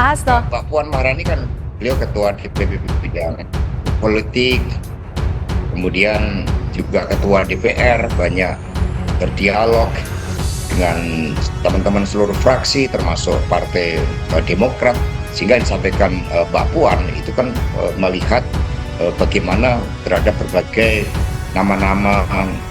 Hasto. Mbak Puan Maharani kan beliau ketua DPP bidang politik, kemudian juga ketua DPR, banyak berdialog dengan teman-teman seluruh fraksi termasuk Partai Demokrat, sehingga yang disampaikan Mbak Puan itu kan melihat bagaimana terhadap berbagai nama-nama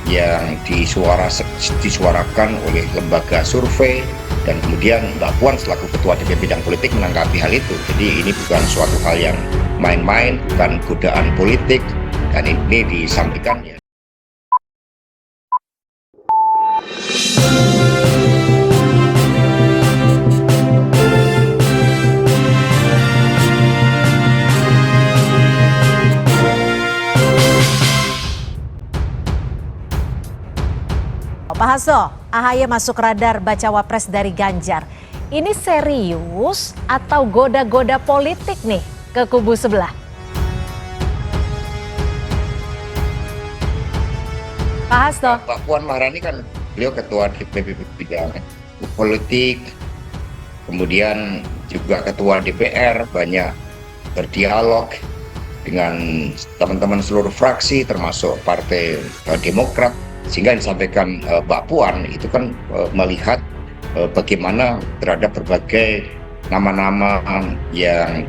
yang disuarakan oleh lembaga survei, dan kemudian Mbak Puan selaku Ketua DPP Bidang Politik menanggapi hal itu. Jadi ini bukan suatu hal yang main-main, bukan godaan politik, dan ini disampaikan ya. Pak Hasto, AHY masuk radar bacawa pres dari Ganjar. Ini serius atau goda-goda politik nih ke kubu sebelah? Pak Hasto. Mbak Puan Maharani kan beliau ketua DPP bidang politik, kemudian juga ketua DPR, banyak berdialog dengan teman-teman seluruh fraksi termasuk Partai Demokrat, sehingga yang disampaikan Mbak Puan itu kan melihat bagaimana terhadap berbagai nama-nama yang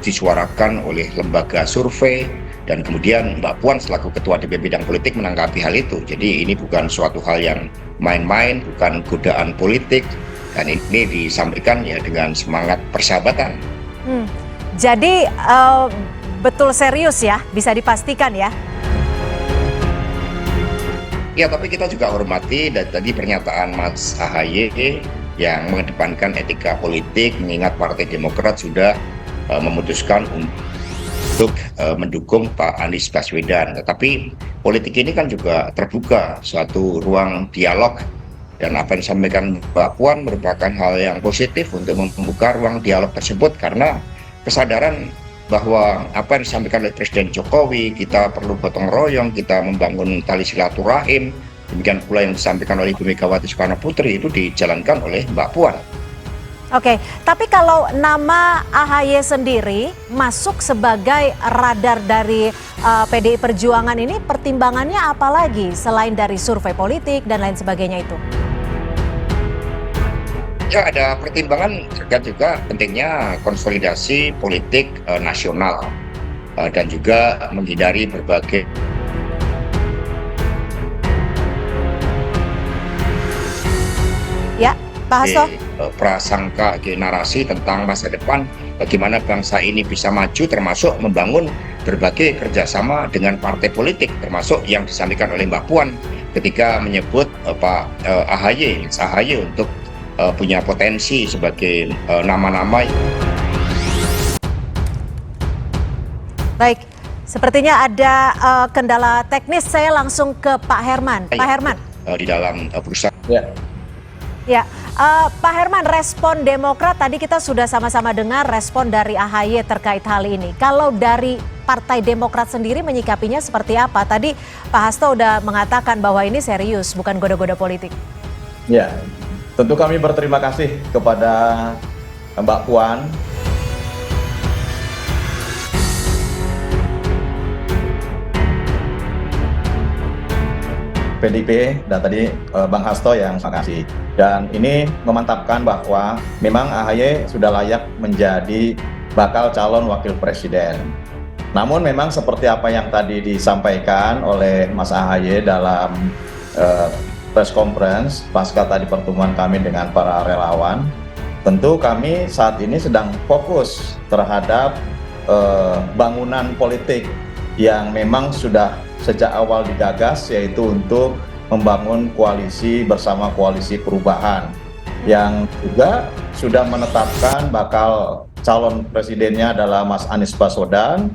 disuarakan oleh lembaga survei, dan kemudian Mbak Puan selaku Ketua DPP Bidang Politik menanggapi hal itu. Jadi ini bukan suatu hal yang main-main, bukan godaan politik, dan ini disampaikan ya dengan semangat persahabatan. Jadi betul serius ya, bisa dipastikan ya? Ya, tapi kita juga hormati dan tadi pernyataan Mas AHY yang mengedepankan etika politik, mengingat Partai Demokrat sudah memutuskan untuk mendukung Pak Anies Baswedan. Tetapi politik ini kan juga terbuka, suatu ruang dialog, dan apa yang disampaikan Mbak Puan merupakan hal yang positif untuk membuka ruang dialog tersebut, karena kesadaran bahwa apa yang disampaikan oleh Presiden Jokowi, kita perlu gotong royong, kita membangun tali silaturahim, demikian pula yang disampaikan oleh Ibu Megawati Soekarno Putri itu dijalankan oleh Mbak Puan. Oke, tapi kalau nama AHY sendiri masuk sebagai radar dari PDI Perjuangan ini, pertimbangannya apa lagi selain dari survei politik dan lain sebagainya itu? Ya, ada pertimbangan terkait juga pentingnya konsolidasi politik nasional dan juga menghindari berbagai Ya, Pak Hasto. prasangka narasi tentang masa depan, bagaimana bangsa ini bisa maju, termasuk membangun berbagai kerjasama dengan partai politik, termasuk yang disampaikan oleh Mbak Puan ketika menyebut Pak AHY untuk punya potensi sebagai nama-nama. Baik, sepertinya ada kendala teknis. Saya langsung ke Pak Herman. Pak Herman. Di dalam perusahaan. Ya, Pak Herman, respon Demokrat tadi kita sudah sama-sama dengar respon dari AHY terkait hal ini. Kalau dari Partai Demokrat sendiri menyikapinya seperti apa? Tadi Pak Hasto udah mengatakan bahwa ini serius, bukan goda-goda politik. Ya, tentu kami berterima kasih kepada Mbak Puan. PDIP dan tadi Bang Hasto yang makasih. Dan ini memantapkan bahwa memang AHY sudah layak menjadi bakal calon wakil presiden. Namun memang seperti apa yang tadi disampaikan oleh Mas AHY dalam press conference pasca tadi pertemuan kami dengan para relawan, tentu kami saat ini sedang fokus terhadap bangunan politik yang memang sudah sejak awal digagas, yaitu untuk membangun koalisi bersama Koalisi Perubahan yang juga sudah menetapkan bakal calon presidennya adalah Mas Anies Baswedan,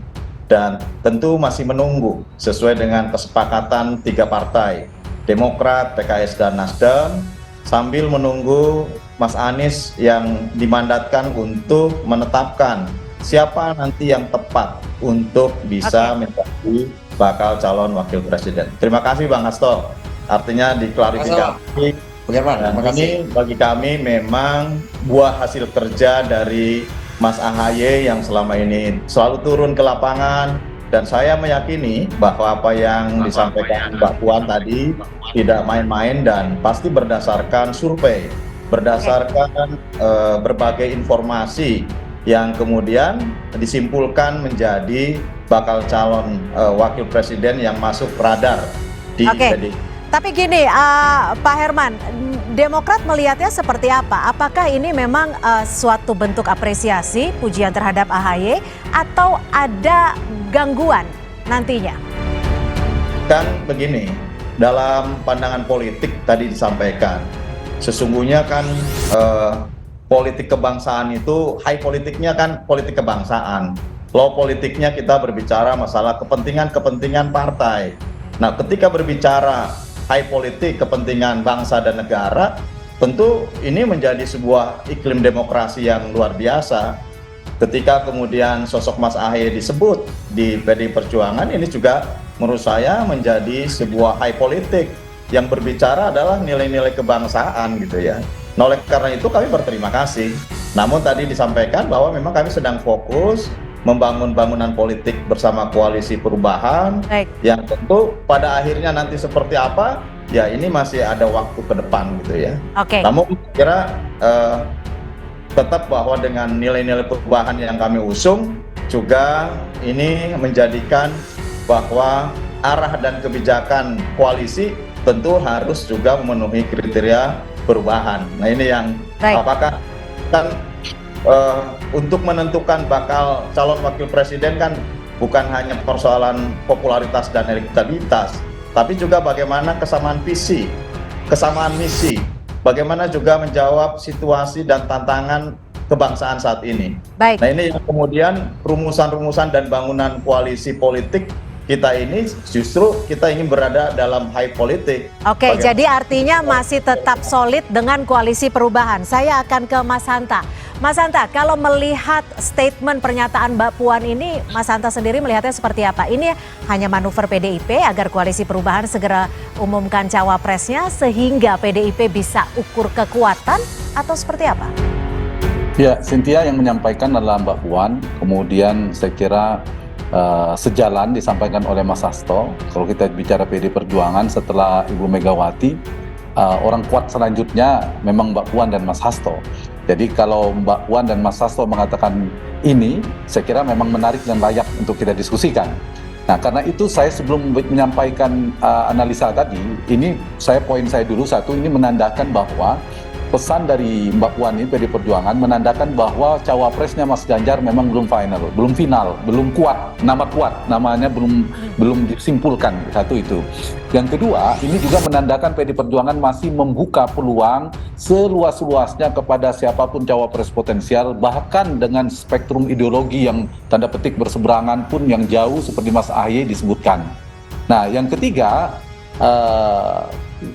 dan tentu masih menunggu sesuai dengan kesepakatan 3 partai, Demokrat, PKS, dan Nasdem, sambil menunggu Mas Anies yang dimandatkan untuk menetapkan siapa nanti yang tepat untuk bisa menjadi bakal calon wakil presiden. Terima kasih Bang Hasto. Artinya diklarifikasi Bung Herman, Dan terima kasih. ini bagi kami memang buah hasil kerja dari Mas AHY yang selama ini selalu turun ke lapangan, dan saya meyakini bahwa apa yang disampaikan Mbak Puan tadi tidak main-main dan pasti berdasarkan survei, berdasarkan berbagai informasi yang kemudian disimpulkan menjadi bakal calon wakil presiden yang masuk radar di Oke. PDI. Tapi gini, Pak Herman, Demokrat melihatnya seperti apa? Apakah ini memang suatu bentuk apresiasi, pujian terhadap AHY, atau ada gangguan nantinya? Kan begini, dalam pandangan politik tadi disampaikan, sesungguhnya kan politik kebangsaan itu, high politiknya kan politik kebangsaan, low politiknya kita berbicara masalah kepentingan-kepentingan partai. Nah, ketika berbicara high politik, kepentingan bangsa dan negara, tentu ini menjadi sebuah iklim demokrasi yang luar biasa. Ketika kemudian sosok Mas AHY disebut di PDI Perjuangan, ini juga menurut saya menjadi sebuah high politik yang berbicara adalah nilai-nilai kebangsaan gitu ya. Nah, oleh karena itu kami berterima kasih. Namun tadi disampaikan bahwa memang kami sedang fokus membangun bangunan politik bersama koalisi perubahan. Baik. Yang tentu pada akhirnya nanti seperti apa, ya ini masih ada waktu ke depan gitu ya. Oke. Namun kira tetap bahwa dengan nilai-nilai perubahan yang kami usung juga ini menjadikan bahwa arah dan kebijakan koalisi tentu harus juga memenuhi kriteria perubahan. Nah, ini yang Baik. apakah kan untuk menentukan bakal calon wakil presiden kan bukan hanya persoalan popularitas dan elektabilitas, tapi juga bagaimana kesamaan visi, kesamaan misi, bagaimana juga menjawab situasi dan tantangan kebangsaan saat ini. Baik. Nah, ini yang kemudian rumusan-rumusan dan bangunan koalisi politik kita ini justru kita ingin berada dalam high politik. Oke, jadi artinya masih tetap solid dengan koalisi perubahan. Saya akan ke Mas Hanta. Mas Hanta, kalau melihat statement pernyataan Mbak Puan ini, Mas Hanta sendiri melihatnya seperti apa? Ini hanya manuver PDIP agar koalisi perubahan segera umumkan cawapresnya sehingga PDIP bisa ukur kekuatan atau seperti apa? Ya, Cynthia yang menyampaikan adalah Mbak Puan, kemudian saya kira sejalan disampaikan oleh Mas Hasto. Kalau kita bicara PD Perjuangan setelah Ibu Megawati, orang kuat selanjutnya memang Mbak Puan dan Mas Hasto. Jadi kalau Mbak Puan dan Mas Hasto mengatakan ini, saya kira memang menarik dan layak untuk kita diskusikan. Nah, karena itu saya sebelum menyampaikan analisa tadi, ini poin saya dulu satu, ini menandakan bahwa pesan dari Mbak Puan ini PD Perjuangan menandakan bahwa cawapresnya Mas Ganjar memang belum final, belum kuat, namanya belum disimpulkan, satu itu. Yang kedua, ini juga menandakan PD Perjuangan masih membuka peluang seluas-luasnya kepada siapapun cawapres potensial, bahkan dengan spektrum ideologi yang tanda petik berseberangan pun yang jauh seperti Mas AHY disebutkan. Nah, yang ketiga,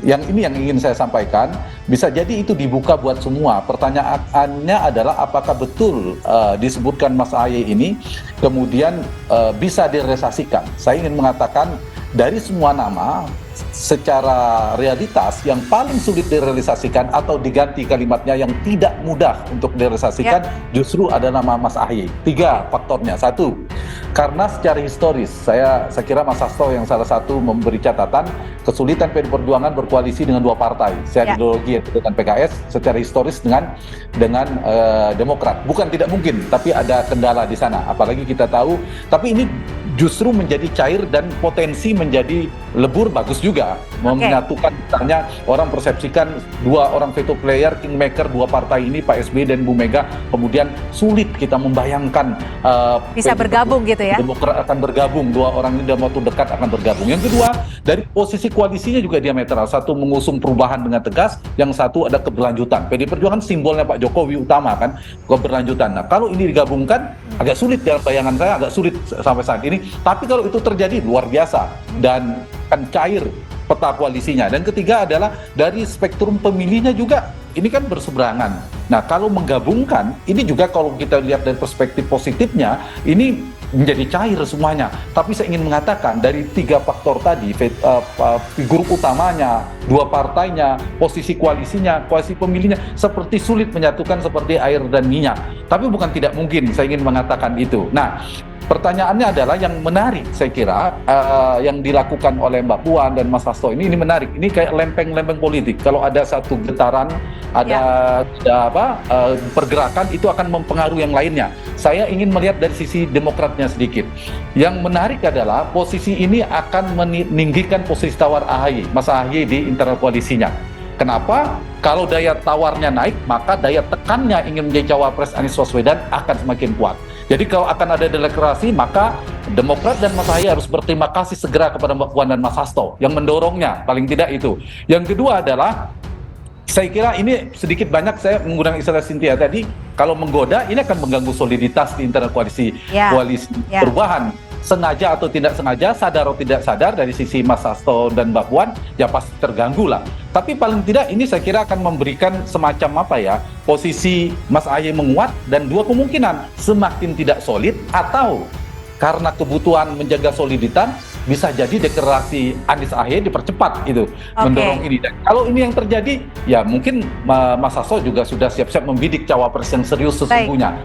yang ini yang ingin saya sampaikan, bisa jadi itu dibuka buat semua. Pertanyaannya adalah apakah betul disebutkan Mas AHY ini kemudian bisa direalisasikan. Saya ingin mengatakan dari semua nama, secara realitas yang paling sulit direalisasikan atau diganti kalimatnya yang tidak mudah untuk direalisasikan justru ada nama Mas AHY. 3 faktornya. 1, karena secara historis saya kira Mas Hasto yang salah satu memberi catatan kesulitan PD Perjuangan berkoalisi dengan 2 partai secara ideologi dengan PKS, secara historis dengan Demokrat. Bukan tidak mungkin, tapi ada kendala di sana. Apalagi kita tahu, tapi ini justru menjadi cair dan potensi menjadi lebur bagus juga. Menyatukan misalnya orang persepsikan 2 orang veto player, kingmaker 2 partai ini, Pak SBY dan Bu Mega, kemudian sulit kita membayangkan bisa bergabung gitu ya. Demokrat akan bergabung, 2 orang ini dalam waktu dekat akan bergabung. Yang kedua, dari posisi koalisinya juga diametral. Satu mengusung perubahan dengan tegas, yang satu ada keberlanjutan. PD Perjuangan simbolnya Pak Jokowi utama kan, keberlanjutan. Nah, kalau ini digabungkan agak sulit dalam bayangan saya, agak sulit sampai saat ini. Tapi kalau itu terjadi luar biasa dan akan cair peta koalisinya. Dan ketiga adalah dari spektrum pemilihnya juga ini kan berseberangan. Nah, kalau menggabungkan ini juga kalau kita lihat dari perspektif positifnya, ini menjadi cair semuanya. Tapi saya ingin mengatakan dari 3 faktor tadi, figur utamanya, 2 partainya, posisi koalisinya, koalisi pemilihnya, seperti sulit menyatukan seperti air dan minyak. Tapi bukan tidak mungkin, saya ingin mengatakan itu. Nah, pertanyaannya adalah yang menarik, saya kira yang dilakukan oleh Mbak Puan dan Mas Hasto ini menarik. Ini kayak lempeng-lempeng politik. Kalau ada satu getaran, ada pergerakan, itu akan mempengaruhi yang lainnya. Saya ingin melihat dari sisi Demokratnya sedikit. Yang menarik adalah posisi ini akan meninggikan posisi tawar AHY, Mas AHY di internal koalisinya. Kenapa? Kalau daya tawarnya naik, maka daya tekannya ingin menjadi cawapres Anies Baswedan akan semakin kuat. Jadi kalau akan ada deklarasi, maka Demokrat dan Mas AHY harus berterima kasih segera kepada Mbak Puan dan Mas Hasto yang mendorongnya, paling tidak itu. Yang kedua adalah, saya kira ini sedikit banyak saya menggunakan istilah Cynthia tadi, kalau menggoda ini akan mengganggu soliditas di internal koalisi perubahan. Sengaja atau tidak sengaja, sadar atau tidak sadar dari sisi Mas Hasto dan Mbak Puan, ya pasti terganggu lah. Tapi paling tidak ini saya kira akan memberikan semacam posisi Mas AHY menguat, dan 2 kemungkinan, semakin tidak solid atau karena kebutuhan menjaga soliditas, bisa jadi deklarasi Anies AHY dipercepat gitu, mendorong ini. Dan kalau ini yang terjadi, ya mungkin Mas Hasto juga sudah siap-siap membidik cawapres yang serius sesungguhnya.